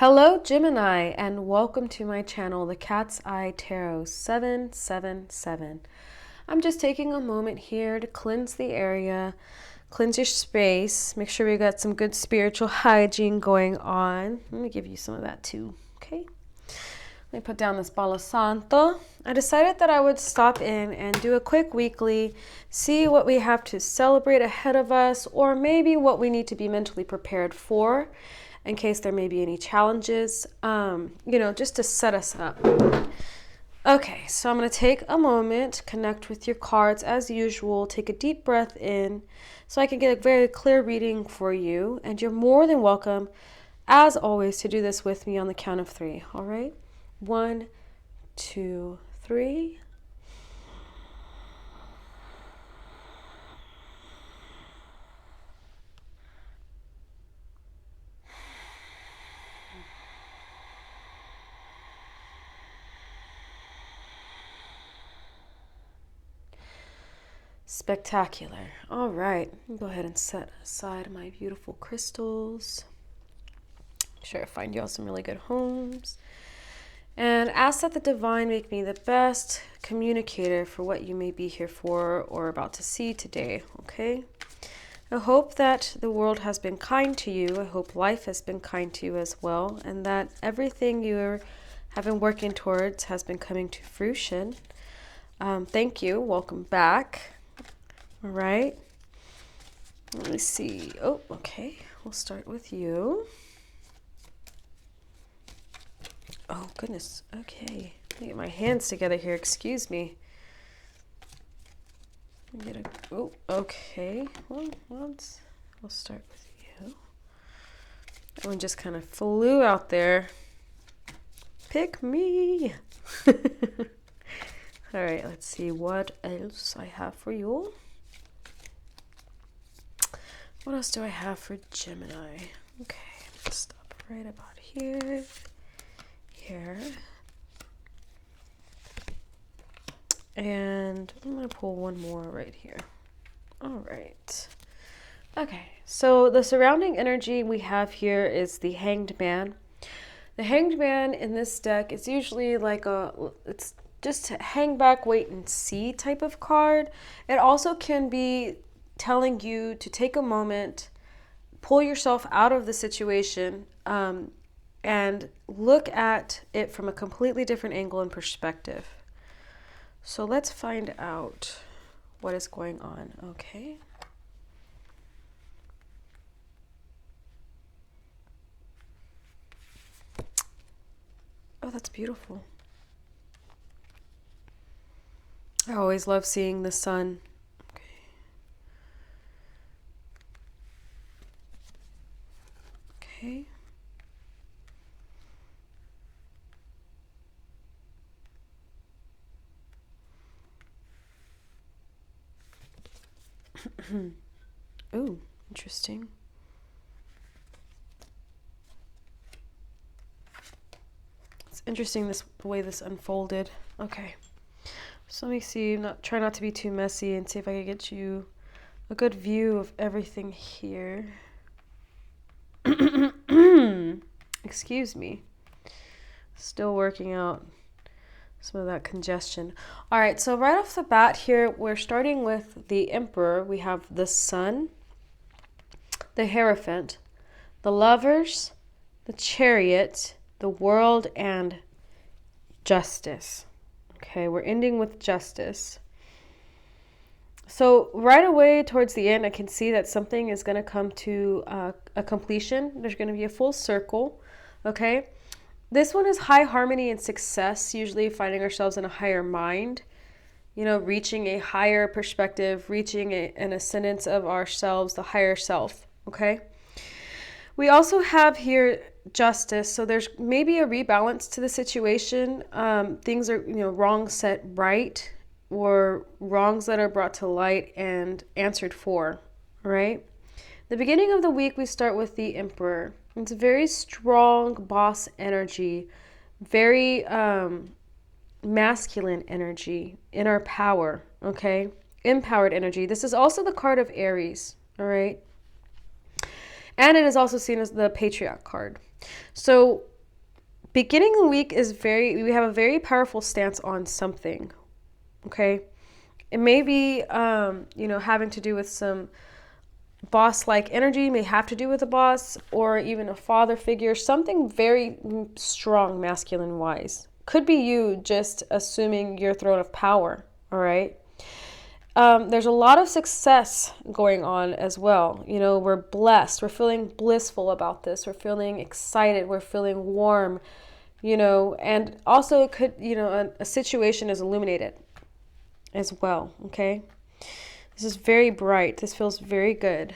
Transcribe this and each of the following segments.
Hello, Gemini, and welcome to my channel, The Cat's Eye Tarot 777. I'm just taking a moment here to cleanse the area, cleanse your space, make sure we got some good spiritual hygiene going on. Let me give you some of that too, okay? Let me put down this Palo Santo. I decided that I would stop in and do a quick weekly, see what we have to celebrate ahead of us, or maybe what we need to be mentally prepared for in case there may be any challenges, just to set us up. Okay, so I'm going to take a moment, connect with your cards as usual, take a deep breath in so I can get a very clear reading for you. And you're more than welcome, as always, to do this with me on the count of 3, all right? 1, 2, 3. Spectacular. All right, go ahead and set aside my beautiful crystals. Make sure I find y'all some really good homes. And ask that the divine make me the best communicator for what you may be here for or about to see today, okay? I hope that the world has been kind to you. I hope life has been kind to you as well, and that everything you have been working towards has been coming to fruition. Thank you. Welcome back. All right. Let me see. Oh, okay. We'll start with you. Oh, goodness. Okay. Let me get my hands together here. Excuse me. Oh, okay. Well, we'll start with you. That one just kind of flew out there. Pick me. All right. Let's see what else I have for you. What else do I have for Gemini? Okay. Let's stop right about here. Here. And I'm going to pull one more right here. All right. Okay, so the surrounding energy we have here is the Hanged Man. The Hanged Man in this deck is usually like it's just hang back, wait and see type of card. It also can be telling you to take a moment, pull yourself out of the situation, and look at it from a completely different angle and perspective. So let's find out what is going on, okay? Oh, that's beautiful. I always love seeing the sun. Okay. Oh, interesting. It's interesting the way this unfolded. Okay. So let me see. Try not to be too messy and see if I can get you a good view of everything here. Excuse me. Still working out some of that congestion. All right, so right off the bat here, we're starting with the Emperor. We have the Sun, the Hierophant, the Lovers, the Chariot, the World, and Justice. Okay, we're ending with Justice. So right away towards the end, I can see that something is going to come to a completion. There's going to be a full circle, okay? This one is high harmony and success, usually finding ourselves in a higher mind, reaching a higher perspective, reaching an ascendance of ourselves, the higher self, okay? We also have here justice, so there's maybe a rebalance to the situation. Things are, wrongs set right, or wrongs that are brought to light and answered for, right? The beginning of the week, we start with the Emperor. It's a very strong boss energy, very masculine energy, inner power, okay? Empowered energy. This is also the card of Aries, all right? And it is also seen as the Patriarch card. So beginning of the week is we have a very powerful stance on something, okay? It may be, having to do with some boss-like energy, may have to do with a boss or even a father figure, something very strong masculine-wise. Could be you just assuming your throne of power, all right? There's a lot of success going on as well. We're blessed. We're feeling blissful about this. We're feeling excited. We're feeling warm, and also it could, a situation is illuminated as well. Okay. This is very bright. This feels very good.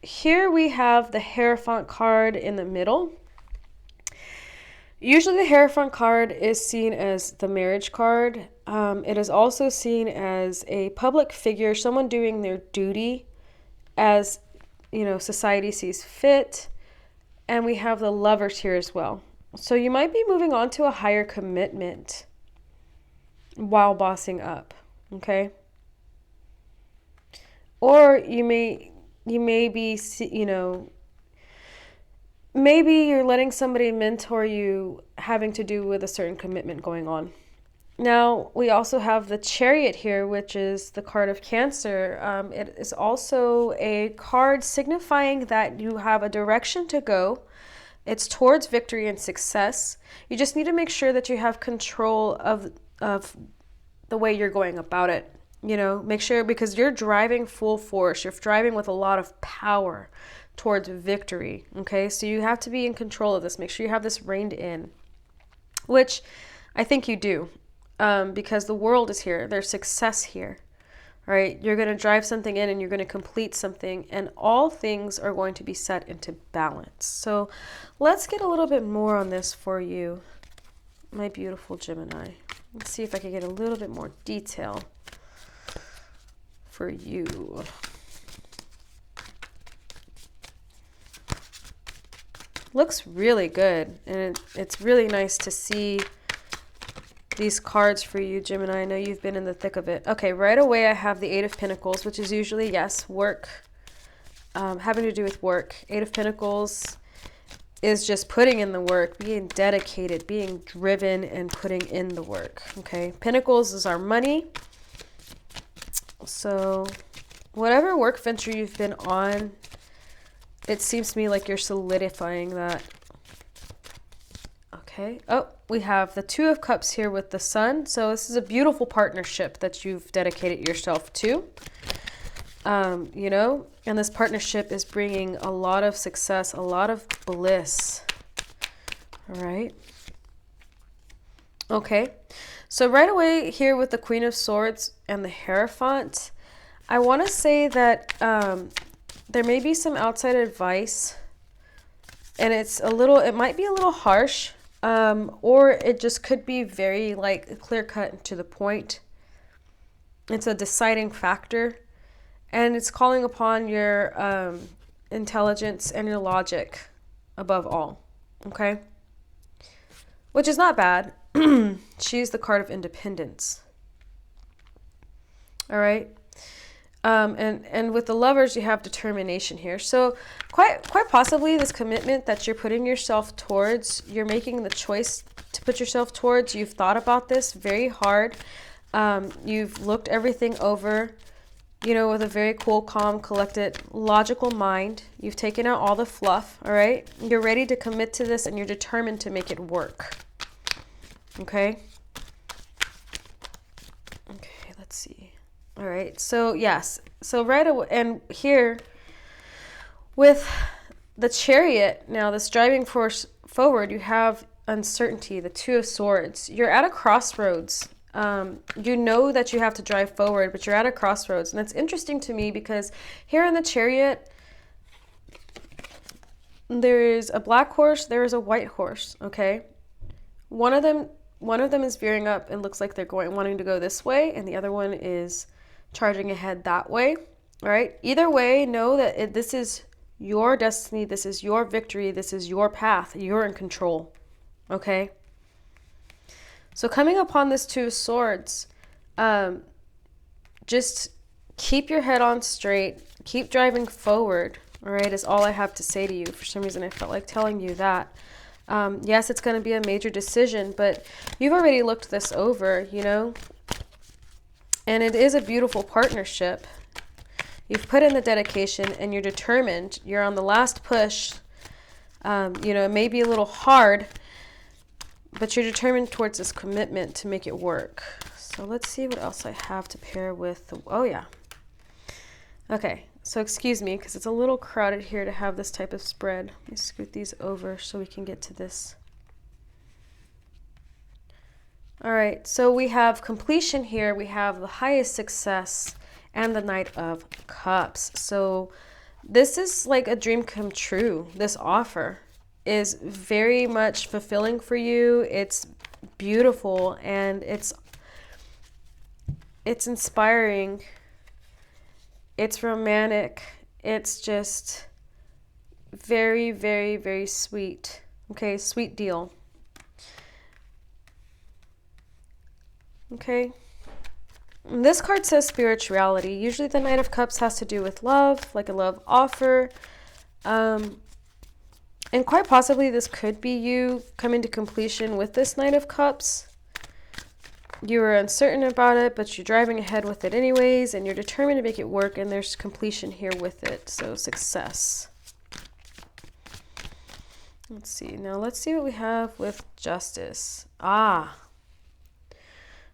Here we have the Hierophant card in the middle. Usually the Hierophant card is seen as the marriage card. It is also seen as a public figure, someone doing their duty as, society sees fit. And we have the Lovers here as well. So you might be moving on to a higher commitment while bossing up, okay? Or you may be, maybe you're letting somebody mentor you having to do with a certain commitment going on. Now, we also have the Chariot here, which is the card of Cancer. It is also a card signifying that you have a direction to go. It's towards victory and success. You just need to make sure that you have control of the way you're going about it. Make sure, because you're driving full force. You're driving with a lot of power towards victory. Okay, so you have to be in control of this. Make sure you have this reined in, which I think you do, because the world is here. There's success here. All right, you're going to drive something in and you're going to complete something, and all things are going to be set into balance. So let's get a little bit more on this for you, my beautiful Gemini. Let's see if I can get a little bit more detail for you. Looks really good, and it's really nice to see these cards for you, Gemini. I know you've been in the thick of it. Okay, right away I have the Eight of Pentacles, which is usually, yes, work, having to do with work. Eight of Pentacles is just putting in the work, being dedicated, being driven, and putting in the work, okay? Pentacles is our money. So whatever work venture you've been on, it seems to me like you're solidifying that. Okay. Oh, we have the Two of Cups here with the Sun. So this is a beautiful partnership that you've dedicated yourself to. And this partnership is bringing a lot of success, a lot of bliss. All right. Okay. So right away here with the Queen of Swords and the Hierophant, I want to say that there may be some outside advice, and it might be a little harsh, or it just could be very clear cut and to the point. It's a deciding factor, and it's calling upon your intelligence and your logic above all. Okay, which is not bad. She's the card of independence. All right. And with the Lovers, you have determination here. So quite possibly this commitment that you're putting yourself towards, you're making the choice to put yourself towards. You've thought about this very hard. You've looked everything over, with a very cool, calm, collected, logical mind. You've taken out all the fluff. All right. You're ready to commit to this, and you're determined to make it work. Okay. Okay, let's see. All right. So, yes. So right away, and here with the Chariot, now this driving force forward, you have uncertainty, the Two of Swords. You're at a crossroads. You know that you have to drive forward, but you're at a crossroads. And it's interesting to me because here in the Chariot, there is a black horse, there is a white horse, okay? One of them is veering up and looks like they're wanting to go this way, and the other one is charging ahead that way. All right. Either way, know that this is your destiny. This is your victory. This is your path. You're in control. Okay. So coming upon this Two of Swords, just keep your head on straight. Keep driving forward. All right, is all I have to say to you. For some reason, I felt like telling you that. Yes, it's going to be a major decision, but you've already looked this over, you know, and it is a beautiful partnership. You've put in the dedication and you're determined. You're on the last push. You know, it may be a little hard, but you're determined towards this commitment to make it work. So let's see what else I have to pair with. Oh, yeah. Okay, so excuse me, because it's a little crowded here to have this type of spread. Let me scoot these over so we can get to this. All right, so we have completion here. We have the highest success and the Knight of Cups. So this is like a dream come true. This offer is very much fulfilling for you. It's beautiful and it's inspiring. It's romantic. It's just very, very, very sweet. Okay, sweet deal. Okay. This card says spirituality. Usually the Knight of Cups has to do with love, like a love offer. And quite possibly this could be you coming to completion with this Knight of Cups. You were uncertain about it, but you're driving ahead with it anyways, and you're determined to make it work, and there's completion here with it. So success. Let's see. Now let's see what we have with Justice.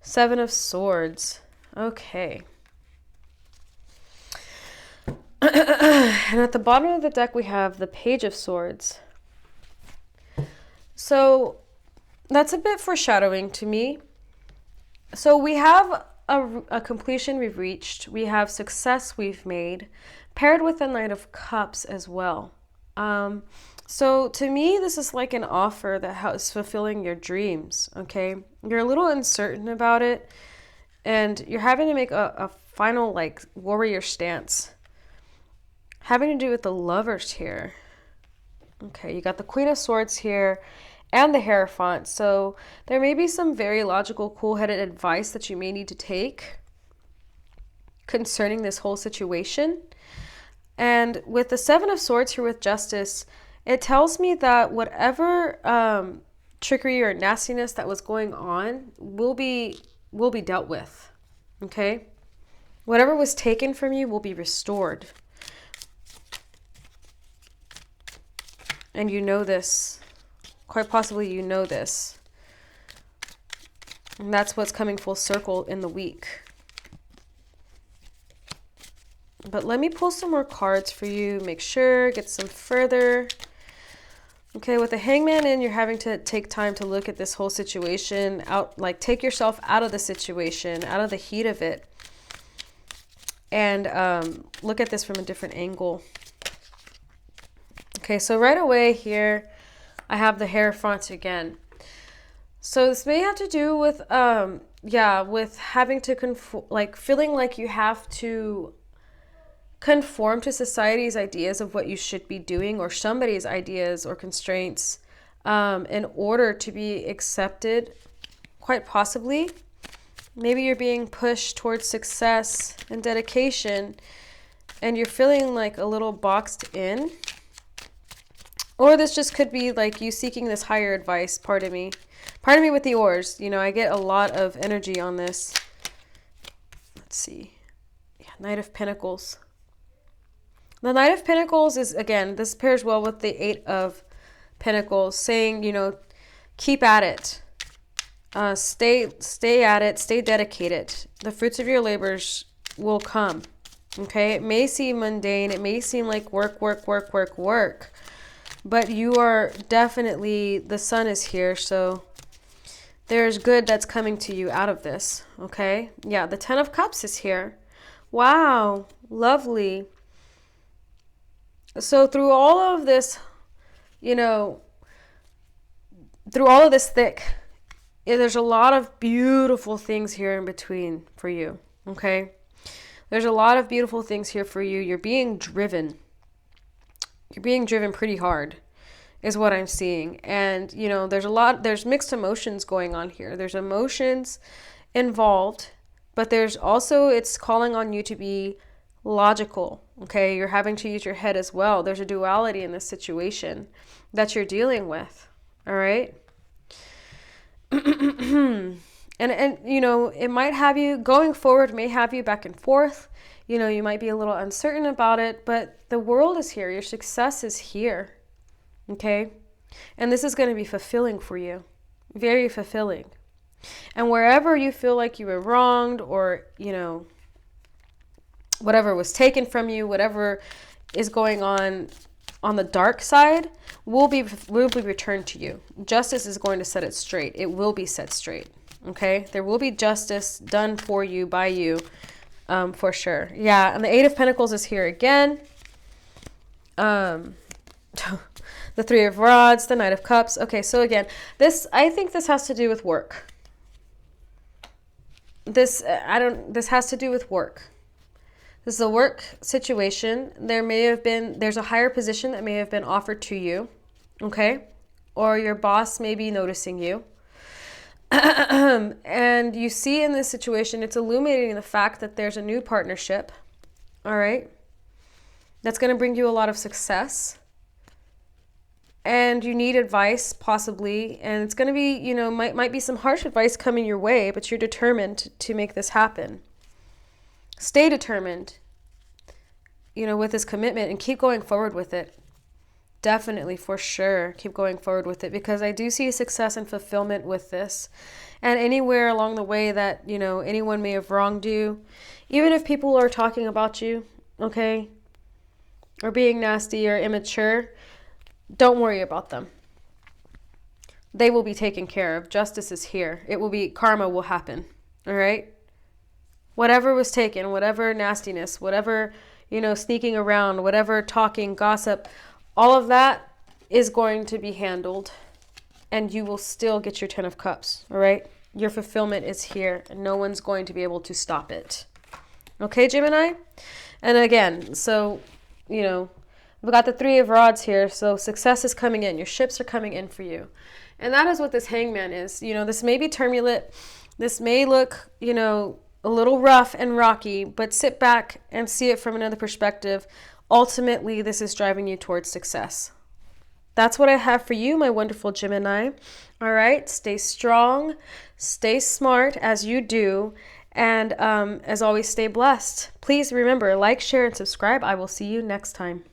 Seven of Swords. Okay. And at the bottom of the deck, we have the Page of Swords. So that's a bit foreshadowing to me. So we have a completion we've reached. We have success we've made, paired with the Knight of Cups as well. So to me, this is like an offer that is fulfilling your dreams, okay? You're a little uncertain about it, and you're having to make a final, like, warrior stance. Having to do with the Lovers here. Okay, you got the Queen of Swords here, and the Hierophant. So there may be some very logical, cool-headed advice that you may need to take concerning this whole situation. And with the Seven of Swords here with Justice, it tells me that whatever trickery or nastiness that was going on will be dealt with, okay? Whatever was taken from you will be restored. And you know this. Quite possibly you know this. And that's what's coming full circle in the week. But let me pull some more cards for you. Make sure, get some further. Okay, with the Hangman in, you're having to take time to look at this whole situation. Take yourself out of the situation, out of the heat of it. And look at this from a different angle. Okay, so right away here, I have the Hierophant again. So this may have to do with, with having to feeling like you have to conform to society's ideas of what you should be doing, or somebody's ideas or constraints, in order to be accepted. Quite possibly, maybe you're being pushed towards success and dedication, and you're feeling like a little boxed in. Or this just could be like you seeking this higher advice. Pardon me with the oars. You know, I get a lot of energy on this. Let's see. Yeah, Knight of Pinnacles. The Knight of Pinnacles is, again, this pairs well with the Eight of Pentacles, saying, you know, keep at it. Stay at it. Stay dedicated. The fruits of your labors will come. Okay? It may seem mundane. It may seem like work. But you are definitely, the sun is here, so there's good that's coming to you out of this, okay? Yeah, the Ten of Cups is here. Wow, lovely. So through all of this, you know, through all of this thick, there's a lot of beautiful things here in between for you, okay? There's a lot of beautiful things here for you. You're being driven. You're being driven pretty hard is what I'm seeing. And, you know, there's mixed emotions going on here. There's emotions involved, but there's also, it's calling on you to be logical, okay? You're having to use your head as well. There's a duality in this situation that you're dealing with, All right. And you know, it might have you going forward, may have you back and forth. You know, you might be a little uncertain about it, but the world is here. Your success is here. Okay? And this is going to be fulfilling for you. Very fulfilling. And wherever you feel like you were wronged, or, you know, whatever was taken from you, whatever is going on the dark side, will be returned to you. Justice is going to set it straight. It will be set straight. Okay? There will be justice done for you, by you, for sure. Yeah, and the Eight of Pentacles is here again. The Three of Rods, the Knight of Cups. Okay, so again, I think this has to do with work. This has to do with work. This is a work situation. There's a higher position that may have been offered to you, okay? Or your boss may be noticing you. And you see in this situation, it's illuminating the fact that there's a new partnership, all right? That's going to bring you a lot of success. And you need advice, possibly. And it's going to be, you know, might be some harsh advice coming your way, but you're determined to make this happen. Stay determined, you know, with this commitment, and keep going forward with it. Definitely, for sure, keep going forward with it, because I do see success and fulfillment with this. And anywhere along the way that, you know, anyone may have wronged you, even if people are talking about you, okay, or being nasty or immature, don't worry about them. They will be taken care of. Justice is here. Karma will happen, all right? Whatever was taken, whatever nastiness, whatever, you know, sneaking around, whatever talking, gossip, all of that is going to be handled, and you will still get your 10 of Cups, all right? Your fulfillment is here, and no one's going to be able to stop it. Okay, Gemini? And again, so, you know, we've got the Three of Rods here, so success is coming in. Your ships are coming in for you. And that is what this Hangman is. You know, this may be turbulent. This may look, you know, a little rough and rocky, but sit back and see it from another perspective. Ultimately, this is driving you towards success. That's what I have for you, my wonderful Gemini. All right, stay strong, stay smart as you do, and as always, stay blessed. Please remember, like, share, and subscribe. I will see you next time.